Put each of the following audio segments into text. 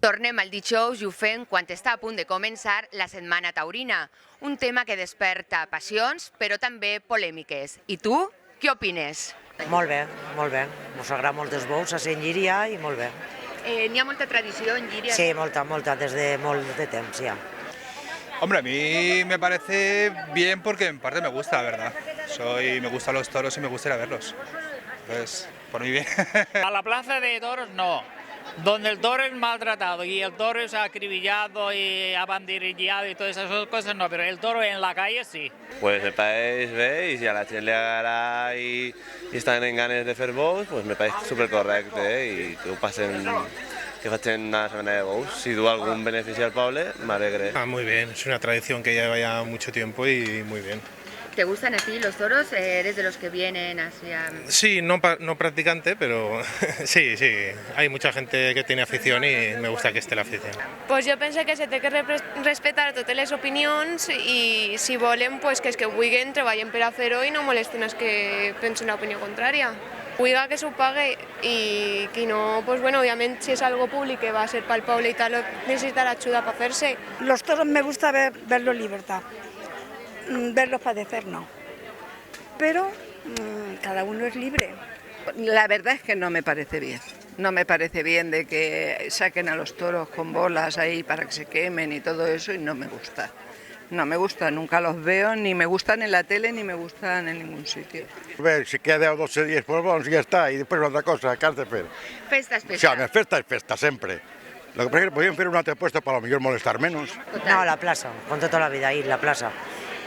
Tornem al dijous i ho fem quan està a punt de començar la Setmana Taurina, un tema que desperta passions però també polèmiques. I tu, què opines? Molt bé, molt bé. Ens agrada molt els bous, a Sant Llíria i molt bé. N'hi ha molta tradició en Llíria? Sí, molta, des de molt de temps ja. Hombre, a mí me parece bien porque en parte me gusta, la verdad. Me gustan los toros y me gusta ir a verlos. Entonces, por mí bien. A la plaza de toros no, donde el toro es maltratado y el toro es acribillado y abanderillado y todas esas cosas no, pero el toro en la calle sí. Pues me parece bé i si a la gent li agradarà i estan en ganes de fer bous, pues me parece supercorrecte i que ho passen, que facin una setmana de bous. Si du algún benefici al poble, m'alegre. Muy bien, es una tradición que lleva ya mucho tiempo y muy bien. ¿Te gustan a ti los toros? ¿Eres de los que vienen hacia...? Sí, no practicante, pero sí, hay mucha gente que tiene afición y me gusta que esté la afición. Pues jo penso que se té que respetar totes les opinions i si volen pues, que els que vulguin treballen per a fer-ho i no molesten els que pensen l'opinió contrària. Vulga que s'ho pague i qui no, pues bueno, obviamente si es algo público que va a ser para el poble y tal, necesitará ayuda para hacerse. Los toros me gusta verlos en libertad. Verlos padecer no, pero cada uno es libre. La verdad es que no me parece bien, no me parece bien de que saquen a los toros con bolas ahí para que se quemen y todo eso y no me gusta. No me gusta, nunca los veo, ni me gustan en la tele ni me gustan en ningún sitio. Ver, si queda 12 días por bons y ya está, y después otra cosa, ¿qué has de hacer? Festa és O sea, festa. festa es festa, siempre. Lo que pasa es que podían hacer un altre puesto para a lo mejor molestar menos. No, la plaça, con toda la vida ahí, la plaça.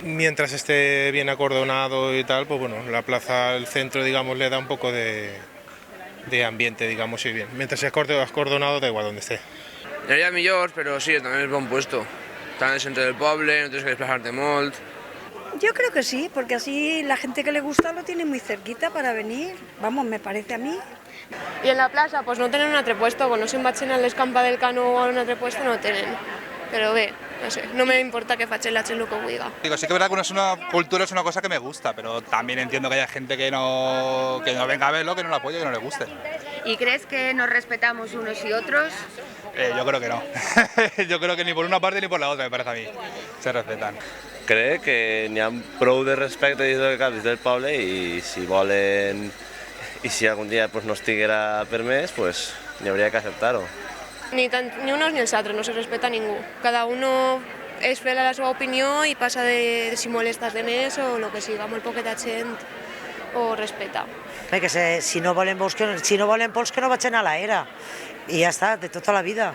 Mientras esté bien acordonado y tal, pues bueno, la plaza, el centro, digamos, le da un poco de ambiente, digamos, y bien. Mientras esté acordonado, da igual donde esté. Sería millor, però sí, també és bon puesto. Està en el centre del poble, no tienes que desplazarte molt. Yo creo que sí, porque así la gente que le gusta lo tiene muy cerquita para venir. Vamos, me parece a mí. I en la plaça pues, no tenen un altre puesto, quan no se'n vagin a l'escampa del Cano o a un altre puesto no tenen. Però bé, no sé, no me importa que facin la gent el que vulga. Digo, sí que es verdad que cultura es una cosa que me gusta, pero también entiendo que haya gente que no venga a verlo, que no lo apoye, que no le guste. ¿Y crees que nos respetamos unos y otros? Yo creo que no. Yo creo que ni por una parte ni por la otra, me parece a mí. Se respetan. Crec que n'hi ha prou de respecte dins del poble i si volen i si algun dia pues, no estiguera permès, pues, n'hi hauria que acceptar-ho. Ni unos ni els altres, no se respeta a ningú. Cada uno és fer la seva opinió i passa de si molestes de més o el que siga, molt poqueta gent o respeta. Que si no volen pols, que no vagin a la era. I ja està, de tota la vida.